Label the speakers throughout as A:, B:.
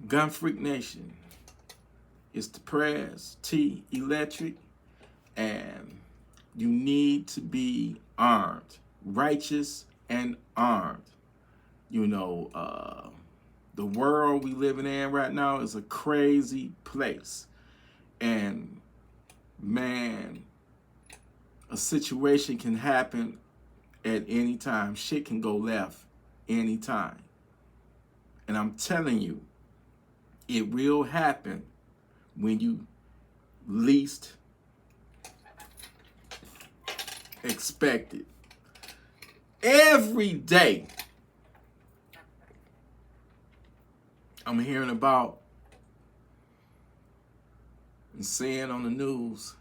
A: Gun Freak Nation. It's the prayers, TElectrik, and you need to be armed, righteous and armed. You know, the world we living in right now is a crazy place. And man, a situation can happen at any time. Shit can go left anytime. And I'm telling you, it will happen when you least expect it. Every day, I'm hearing about and seeing on the news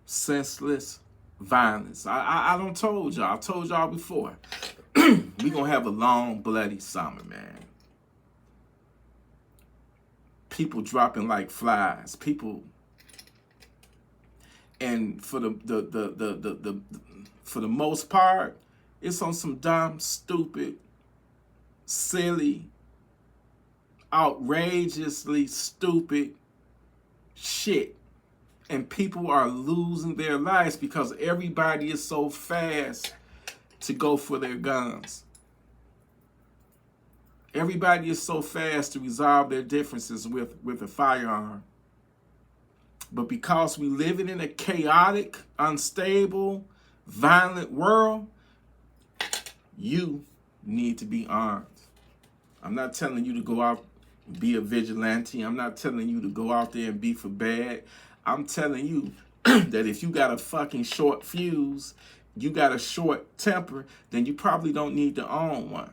A: senseless violence. I don't told y'all. I told y'all before. We gonna have a long, bloody summer, man. People dropping like flies. People, and for the most part, it's on some dumb, stupid, silly, outrageously stupid shit. And people are losing their lives because everybody is so fast to go for their guns. Everybody is so fast to resolve their differences with a firearm. But because we live in a chaotic, unstable, violent world, you need to be armed. I'm not telling you to go out and be a vigilante. I'm not telling you to go out there and be for bad. I'm telling you that if you got a fucking short fuse, you got a short temper, then you probably don't need to own one.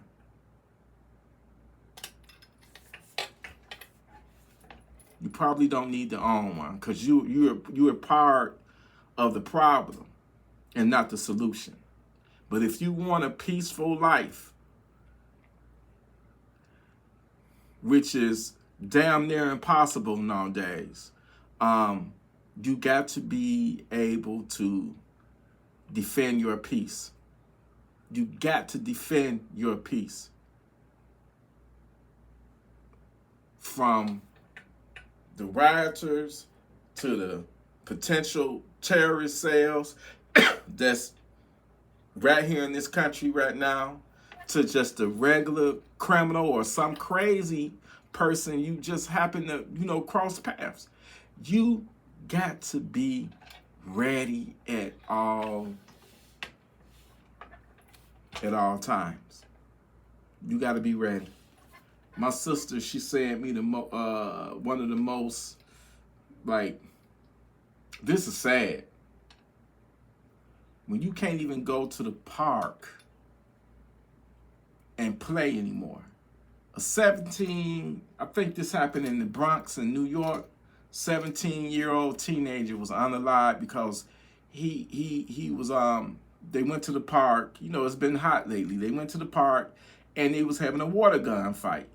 A: You probably don't need to own one because you're part of the problem and not the solution. But if you want a peaceful life, which is damn near impossible nowadays, you got to be able to defend your peace. You got to defend your peace from the rioters to the potential terrorist cells that's right here in this country right now, to just a regular criminal or some crazy person you just happen to, cross paths. You got to be ready at all times. You got to be ready. My sister, she sent me one of the most, this is sad. When you can't even go to the park and play anymore. A 17, I think this happened in the Bronx in New York, 17-year-old teenager was unalive because he was, they went to the park. It's been hot lately. They went to the park and they was having a water gun fight.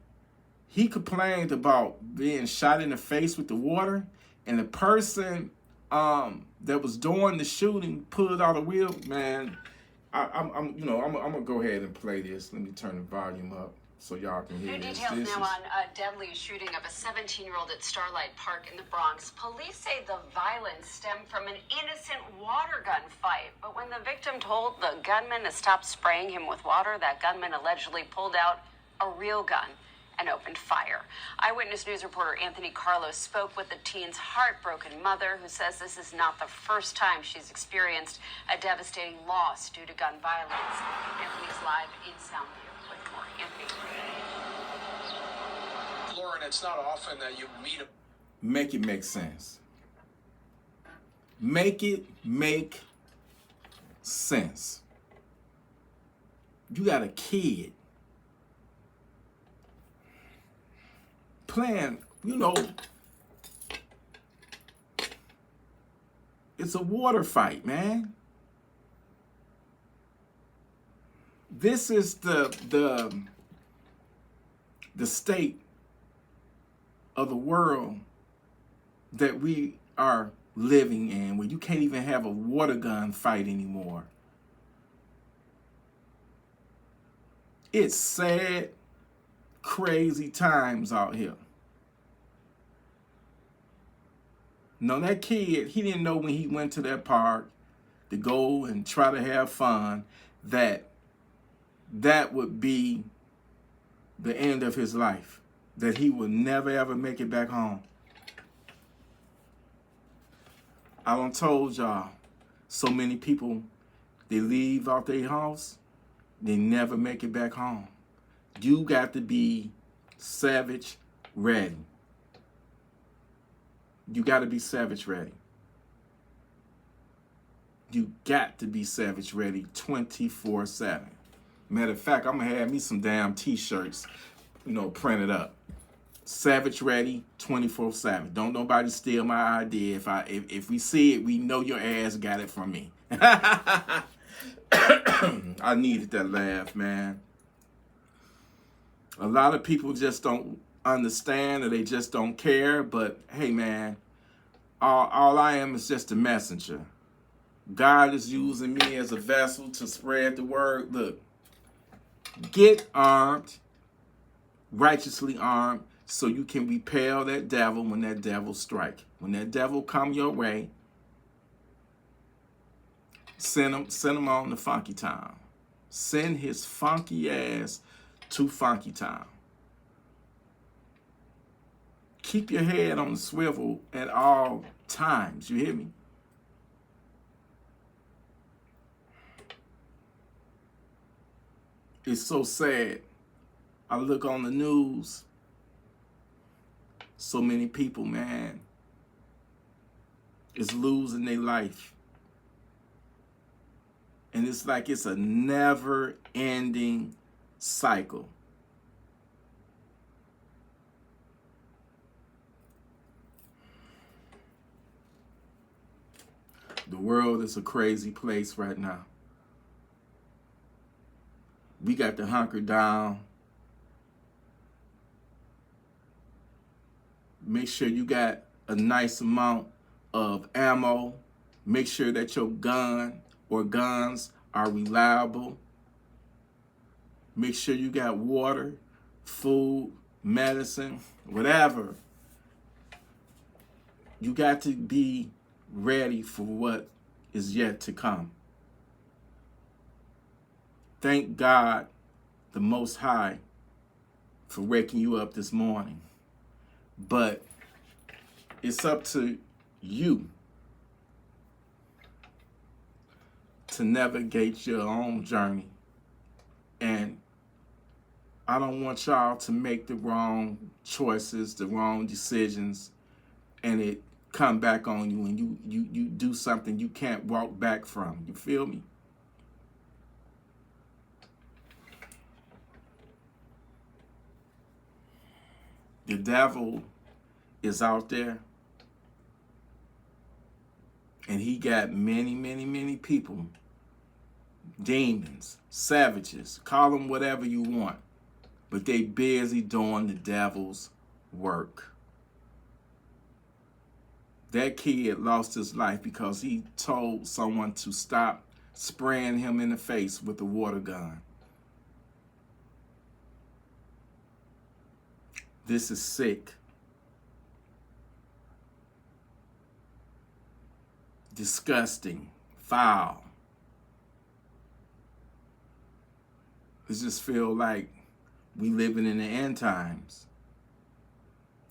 A: He complained about being shot in the face with the water, and the person that was doing the shooting pulled out a wheel. Man, I'm gonna go ahead and play this. Let me turn the volume up so y'all can hear this.
B: New details now on a deadly shooting of a 17-year-old at Starlight Park in the Bronx. Police say the violence stemmed from an innocent water gun fight. But when the victim told the gunman to stop spraying him with water, that gunman allegedly pulled out a real gun and opened fire. Eyewitness News reporter Anthony Carlos spoke with the teen's heartbroken mother, who says this is not the first time she's experienced a devastating loss due to gun violence. Anthony's live in Soundview with more. Anthony.
C: Lauren, it's not often that you meet a...
A: Make it make sense. Make it make sense. You got a kid playing, it's a water fight, man. This is the state of the world that we are living in, where you can't even have a water gun fight anymore. It's sad. crazy times out here. No, that kid, he didn't know when he went to that park to go and try to have fun that that would be the end of his life, that he would never ever make it back home. I done told y'all, so many people, they leave out their house, they never make it back home. You got to be savage ready. You got to be savage ready. You got to be savage ready 24/7. Matter of fact, I'm going to have me some damn t-shirts, printed up. Savage ready 24/7. Don't nobody steal my idea. If we see it, we know your ass got it from me. I needed that laugh, man. A lot of people just don't understand, or they just don't care. But hey, man, all I am is just a messenger. God is using me as a vessel to spread the word. Look, get armed, righteously armed, so you can repel that devil when that devil strike. When that devil come your way, send him on to Funky Town. Send his funky ass to Funky Town. Keep your head on the swivel at all times. You hear me? It's so sad. I look on the news. So many people, man, is losing their life. And it's like it's a never-ending cycle. The world is a crazy place right now. We got to hunker down. Make sure you got a nice amount of ammo. Make sure that your gun or guns are reliable. Make sure you got water, food, medicine, whatever. You got to be ready for what is yet to come. Thank God, the Most High, for waking you up this morning. But it's up to you to navigate your own journey. And I don't want y'all to make the wrong choices, the wrong decisions, and it come back on you and you do something you can't walk back from. You feel me? The devil is out there, and he got many, many, many people, demons, savages, call them whatever you want, but they busy doing the devil's work. That kid lost his life because he told someone to stop spraying him in the face with a water gun. This is sick. Disgusting. Foul. It just feel like we living in the end times.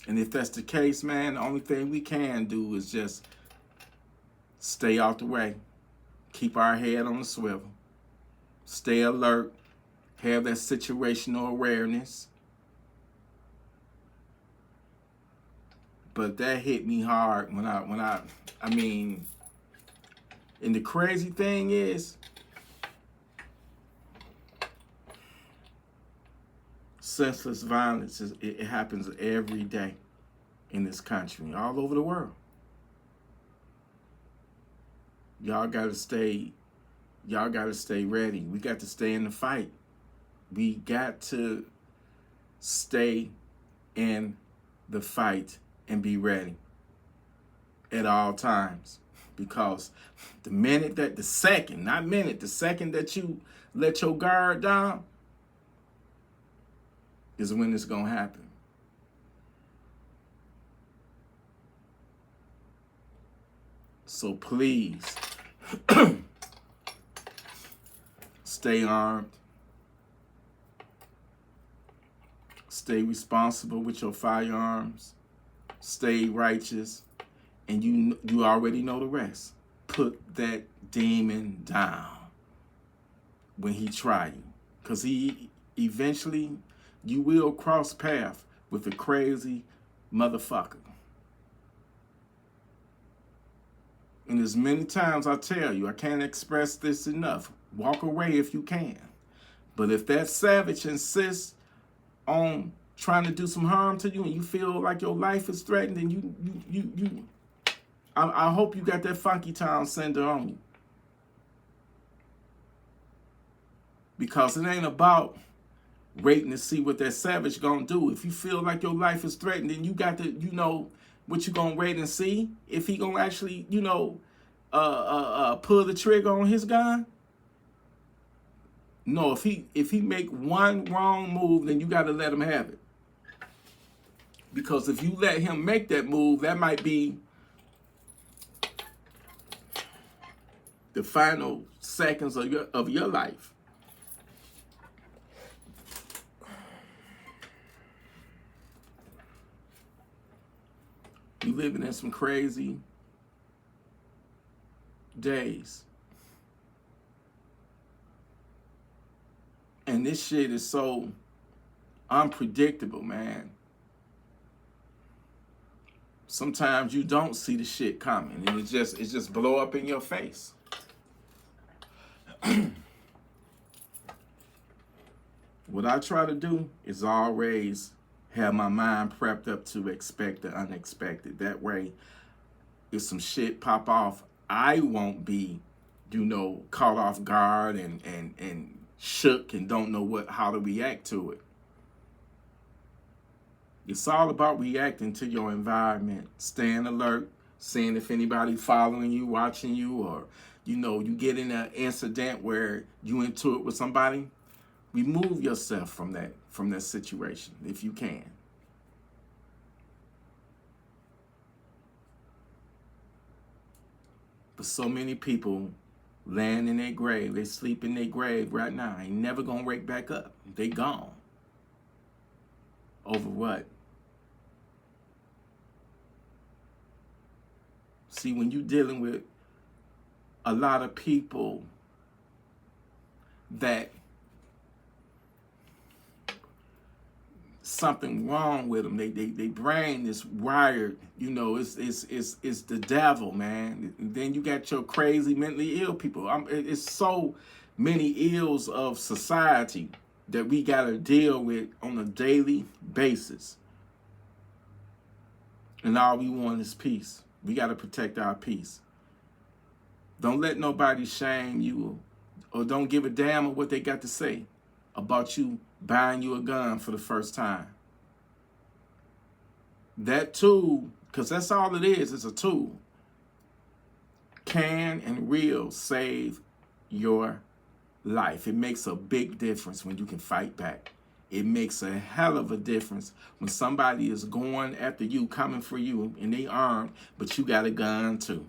A: And if that's the case, man, the only thing we can do is just stay out the way. Keep our head on the swivel. Stay alert. Have that situational awareness. But that hit me hard when I mean, and the crazy thing is, senseless violence, it happens every day in this country, all over the world. Y'all gotta stay ready. We got to stay in the fight. We got to stay in the fight and be ready at all times. Because the second that you let your guard down, is when it's going to happen. So please, stay armed. Stay responsible with your firearms. Stay righteous. And you already know the rest. Put that demon down when he try you. Because he eventually, you will cross path with a crazy motherfucker. And as many times I tell you, I can't express this enough. Walk away if you can. But if that savage insists on trying to do some harm to you and you feel like your life is threatened, and I hope you got that Funky Town sender on you. Because it ain't about waiting to see what that savage gonna do. If you feel like your life is threatened, then you got to, what you gonna wait and see if he gonna actually, pull the trigger on his gun. No, if he make one wrong move, then you got to let him have it. Because if you let him make that move, that might be the final seconds of your life. You living in some crazy days. And this shit is so unpredictable, man. Sometimes you don't see the shit coming, and it just blow up in your face. What I try to do is always have my mind prepped up to expect the unexpected. That way, if some shit pop off, I won't be, caught off guard and shook and don't know how to react to it. It's all about reacting to your environment, staying alert, seeing if anybody following you, watching you, or you get in an incident where you into it with somebody. Remove yourself from that situation if you can. But so many people laying in their grave, they sleep in their grave right now, ain't never gonna wake back up. They gone. Over what? See, when you're dealing with a lot of people that something wrong with them, they brain is wired, it's the devil, man. And then you got your crazy mentally ill people. It's so many ills of society that we gotta deal with on a daily basis. And all we want is peace. We gotta protect our peace. Don't let nobody shame you or don't give a damn of what they got to say about you buying you a gun for the first time. That tool, because that's all it is, it's a tool, can and will save your life. It makes a big difference when you can fight back. It makes a hell of a difference when somebody is going after you, coming for you, and they armed, but you got a gun too.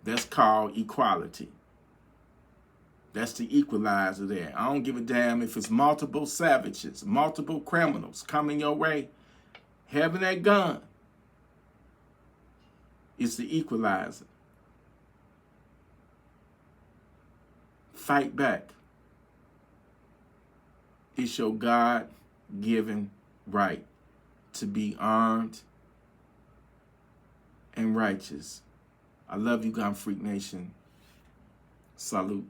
A: That's called equality. That's the equalizer there. I don't give a damn if it's multiple savages, multiple criminals coming your way. Having that gun is the equalizer. Fight back. It's your God-given right to be armed and righteous. I love you, Gun Freak Nation. Salute.